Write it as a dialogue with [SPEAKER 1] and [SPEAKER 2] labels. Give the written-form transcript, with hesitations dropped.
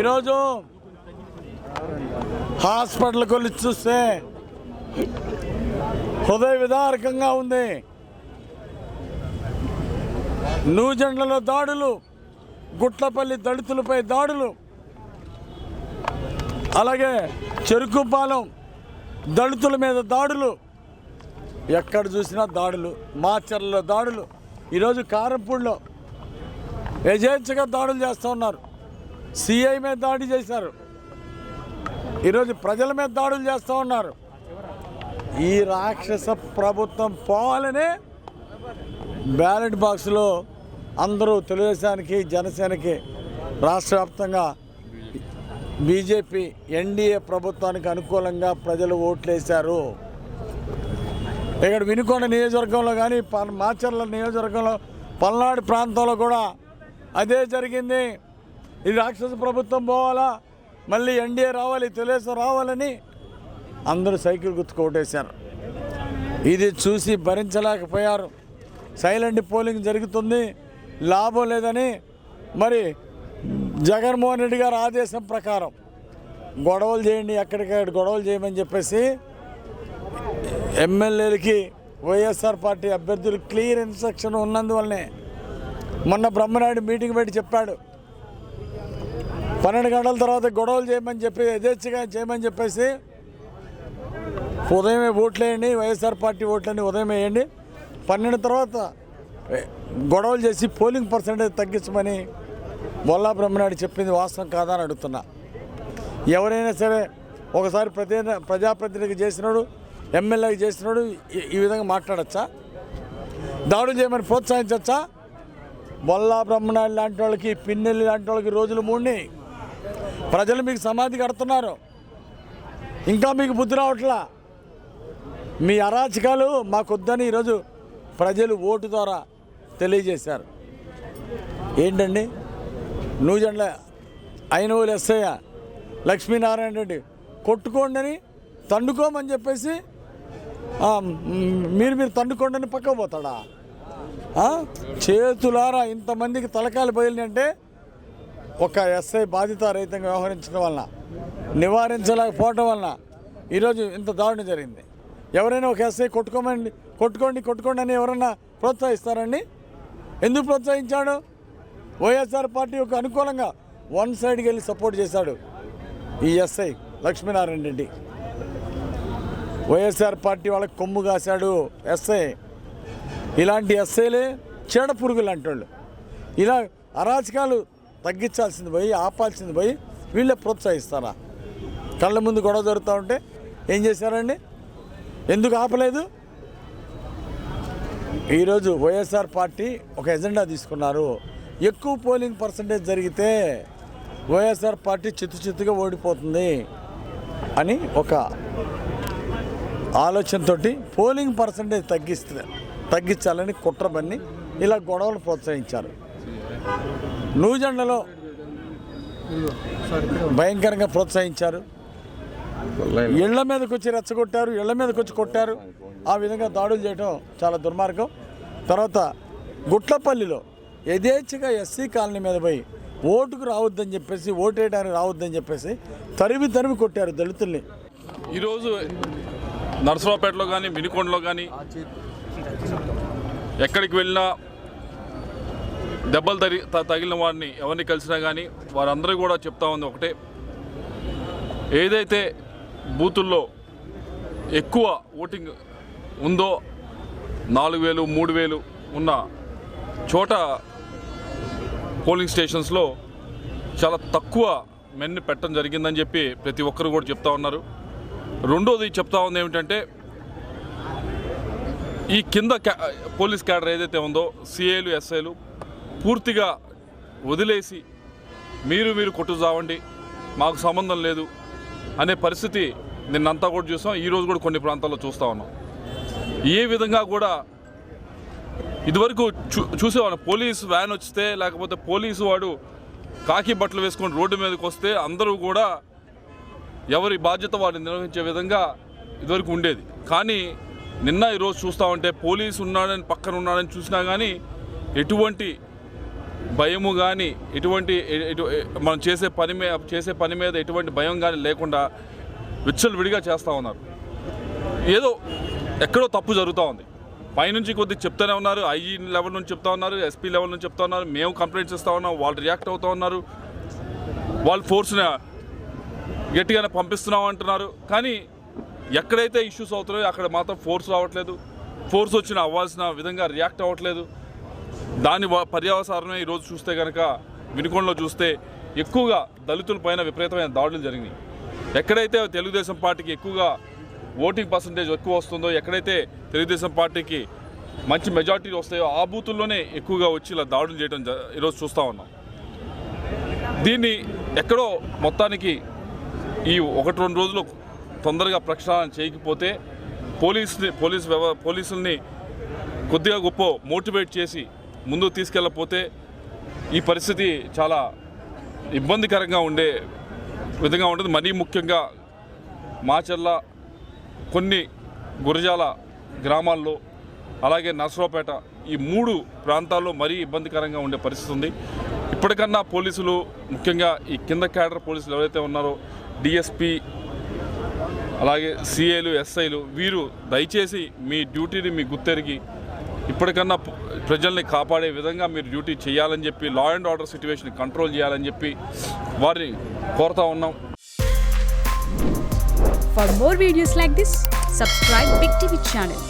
[SPEAKER 1] ఈరోజు హాస్పిటల్కి వెళ్ళి చూస్తే హృదయ విదారకంగా ఉంది. నూజెండ్లలో దాడులు, గుట్లపల్లి దళితులపై దాడులు, అలాగే చెరుకుపాలెం దళితుల మీద దాడులు, ఎక్కడ చూసినా దాడులు, మాచర్లలో దాడులు, ఈరోజు కారంపూడిలో యజేచ్ఛగా దాడులు చేస్తూ ఉన్నారు. సిఐ మీద దాడి చేశారు, ఈరోజు ప్రజల మీద దాడులు చేస్తూ ఉన్నారు. ఈ రాక్షస ప్రభుత్వం పోవాలనే బ్యాలెట్ బాక్స్లో అందరూ తెలుగుదేశానికి, జనసేనకి, రాష్ట్ర వ్యాప్తంగా బీజేపీ ఎన్డీఏ ప్రభుత్వానికి అనుకూలంగా ప్రజలు ఓట్లేశారు. ఇక్కడ వినుకొండ నియోజకవర్గంలో కానీ, మాచర్ల నియోజకవర్గంలో, పల్నాడు ప్రాంతంలో కూడా అదే జరిగింది. ఇది రాక్షస ప్రభుత్వం పోవాలా, మళ్ళీ ఎన్డీఏ రావాలి, తెలుగుదేశం రావాలని అందరూ సైకిల్ గుర్తుకు ఓటేశారు. ఇది చూసి భరించలేకపోయారు. సైలెంట్ పోలింగ్ జరుగుతుంది, లాభం లేదని మరి జగన్మోహన్ రెడ్డి గారి ఆదేశం ప్రకారం గొడవలు చేయండి, ఎక్కడికక్కడ గొడవలు చేయమని చెప్పేసి ఎమ్మెల్యేలకి వైఎస్ఆర్ పార్టీ అభ్యర్థులు క్లియర్ ఇన్స్ట్రక్షన్ ఉన్నందువల్లనే మొన్న బ్రహ్మనాయుడు మీటింగ్ పెట్టి చెప్పాడు, 12 గంటల తర్వాత గొడవలు చేయమని చెప్పి, యథేచ్ఛగా చేయమని చెప్పేసి ఉదయమే ఓట్లు వేయండి, వైఎస్ఆర్ పార్టీ ఓట్లని ఉదయం వేయండి, 12 తర్వాత గొడవలు చేసి పోలింగ్ పర్సెంటేజ్ తగ్గించమని బొల్లా బ్రహ్మనాయుడు చెప్పింది వాస్తవం కాదా అని అడుగుతున్నా. ఎవరైనా సరే ఒకసారి ప్రజాప్రతినిధికి చేసినాడు, ఎమ్మెల్యేకి చేసినాడు ఈ విధంగా మాట్లాడచ్చా? దాడులు చేయమని ప్రోత్సహించచ్చా? బొల్లా బ్రహ్మనాయుడు లాంటి వాళ్ళకి, పిన్నెల్లి లాంటి వాళ్ళకి రోజులు మూడిని ప్రజలు మీకు సమాధి కడుతున్నారు, ఇంకా మీకు బుద్ధి రావట్లా. మీ అరాచకాలు మాకొద్దని ఈరోజు ప్రజలు ఓటు ద్వారా తెలియజేశారు. ఏంటండి, నూజెండ్ల ఐనవోలు ఎస్ఐ లక్ష్మీనారాయణ రెడ్డి కొట్టుకోండి అని తండుకోమని చెప్పేసి మీరు తండుకోండి అని పక్క పోతాడా? చేతులారా ఇంతమందికి తలకాయలు బయలు అంటే ఒక ఎస్ఐ బాధితారహితంగా వ్యవహరించడం వలన, నివారించలేకపోవడం వలన ఈరోజు ఇంత దారుణం జరిగింది. ఎవరైనా ఒక ఎస్ఐ కొట్టుకోండి అని ఎవరన్నా ప్రోత్సహిస్తారండి? ఎందుకు ప్రోత్సహించాడు? వైఎస్ఆర్ పార్టీ ఒక అనుకూలంగా వన్ సైడ్కి వెళ్ళి సపోర్ట్ చేశాడు ఈ ఎస్ఐ లక్ష్మీనారాయణ రెడ్డి. వైఎస్ఆర్ పార్టీ వాళ్ళకి కొమ్ము కాశాడు ఎస్ఐ. ఇలాంటి ఎస్ఐలే చీడ పురుగులు లాంటి వాళ్ళు. ఇలా అరాచకాలు తగ్గించాల్సింది పోయి, ఆపాల్సింది పోయి వీళ్ళే ప్రోత్సహిస్తారా? కళ్ళ ముందు గొడవ జరుగుతూ ఉంటే ఏం చేశారండి? ఎందుకు ఆపలేదు? ఈరోజు వైఎస్ఆర్ పార్టీ ఒక ఎజెండా తీసుకున్నారు. ఎక్కువ పోలింగ్ పర్సంటేజ్ జరిగితే వైఎస్ఆర్ పార్టీ చిత్తుగా ఓడిపోతుంది అని ఒక ఆలోచనతో పోలింగ్ పర్సంటేజ్ తగ్గించాలని కుట్ర బన్ని ఇలా గొడవలు ప్రోత్సహించారు. నూజెండ్లలో భయంకరంగా ప్రోత్సహించారు. ఇళ్ల మీదకి వచ్చి రెచ్చగొట్టారు, ఇళ్ల మీదకి వచ్చి కొట్టారు. ఆ విధంగా దాడులు చేయడం చాలా దుర్మార్గం. తర్వాత గుట్లపల్లిలో యథేచ్ఛగా ఎస్సీ కాలనీ మీద పోయి ఓటుకు రావద్దని చెప్పేసి, ఓటేయడానికి రావద్దని చెప్పేసి తరిమి కొట్టారు దళితుల్ని.
[SPEAKER 2] ఈరోజు నర్సరావుపేటలో కానీ, వినుకొండలో కానీ ఎక్కడికి వెళ్ళినా దెబ్బలు తగిలిన వారిని ఎవరిని కలిసినా కానీ వారందరూ కూడా చెప్తా ఉంది ఒకటే, ఏదైతే బూతుల్లో ఎక్కువ ఓటింగ్ ఉందో 4,000, 3,000 ఉన్న చోట పోలింగ్ స్టేషన్స్లో చాలా తక్కువ మెన్ని పెట్టడం జరిగిందని చెప్పి ప్రతి ఒక్కరు కూడా చెప్తా ఉన్నారు. రెండోది చెప్తా ఉంది ఏమిటంటే, ఈ కింద పోలీస్ క్యాడర్ ఏదైతే ఉందో సిఐలు, ఎస్ఐలు పూర్తిగా వదిలేసి మీరు కొట్టు చావండి, మాకు సంబంధం లేదు అనే పరిస్థితి నిన్నంతా కూడా చూసాం. ఈరోజు కూడా కొన్ని ప్రాంతాల్లో చూస్తూ ఉన్నాం. ఏ విధంగా కూడా ఇదివరకు చూసేవాళ్ళం, పోలీసు వ్యాన్ వస్తే లేకపోతే పోలీసు వాడు కాకి బట్టలు వేసుకొని రోడ్డు మీదకి వస్తే అందరూ కూడా ఎవరి బాధ్యత వారిని నిర్వహించే విధంగా ఇదివరకు ఉండేది. కానీ ఈరోజు చూస్తూ ఉంటే పోలీసు ఉన్నాడని, పక్కన ఉన్నాడని చూసినా కానీ ఎటువంటి భయము కానీ మనం చేసే పని మీద ఎటువంటి భయం కానీ లేకుండా విచ్చలవిడిగా చేస్తూ ఉన్నారు. ఏదో ఎక్కడో తప్పు జరుగుతూ ఉంది. పైనుంచి కొద్దిగా చెప్తూనే ఉన్నారు, ఐజీ లెవెల్ నుంచి చెప్తా ఉన్నారు, ఎస్పీ లెవెల్ నుంచి చెప్తా ఉన్నారు, మేము కంప్లైంట్స్ ఇస్తూ ఉన్నాం, వాళ్ళు రియాక్ట్ అవుతూ ఉన్నారు, వాళ్ళు ఫోర్స్ని గట్టిగానే పంపిస్తున్నాం అంటున్నారు. కానీ ఎక్కడైతే ఇష్యూస్ అవుతున్నాయో అక్కడ మాత్రం ఫోర్స్ రావట్లేదు, ఫోర్స్ వచ్చిన అవ్వాల్సిన విధంగా రియాక్ట్ అవ్వట్లేదు. దాని పర్యవసానమే ఈరోజు చూస్తే కనుక వినుకొండలో చూస్తే ఎక్కువగా దళితుల పైన విపరీతమైన దాడులు జరిగినాయి. ఎక్కడైతే తెలుగుదేశం పార్టీకి ఎక్కువగా ఓటింగ్ పర్సంటేజ్ ఎక్కువ వస్తుందో, ఎక్కడైతే తెలుగుదేశం పార్టీకి మంచి మెజార్టీ వస్తాయో ఆ బూతుల్లోనే ఎక్కువగా వచ్చి ఇలా దాడులు చేయడం ఈరోజు చూస్తూ ఉన్నాం. దీన్ని ఎక్కడో మొత్తానికి ఈ 1-2 రోజులు తొందరగా ప్రక్షాళన చేయకపోతే పోలీసుల్ని కొద్దిగా గొప్ప మోటివేట్ చేసి ముందుకు తీసుకెళ్ళకపోతే ఈ పరిస్థితి చాలా ఇబ్బందికరంగా ఉండే విధంగా ఉంటుంది. మరీ ముఖ్యంగా మాచర్ల, కొన్ని గురజాల గ్రామాల్లో, అలాగే నర్సరావుపేట, ఈ 3 ప్రాంతాల్లో మరీ ఇబ్బందికరంగా ఉండే పరిస్థితి ఉంది. ఇప్పటికన్నా పోలీసులు, ముఖ్యంగా ఈ కింద క్యాడర్ పోలీసులు ఎవరైతే ఉన్నారో డిఎస్పీ, అలాగే సిఏలు, ఎస్ఐలు, వీరు దయచేసి మీ డ్యూటీని మీ గుర్తెరిగి ఇప్పటికన్నా ప్రజల్ని కాపాడే విధంగా మీరు డ్యూటీ చేయాలని చెప్పి, law and order situation control చేయాలని చెప్పి వారిని కోరుతా ఉన్నాం.
[SPEAKER 3] For more videos like this, subscribe Big TV channel.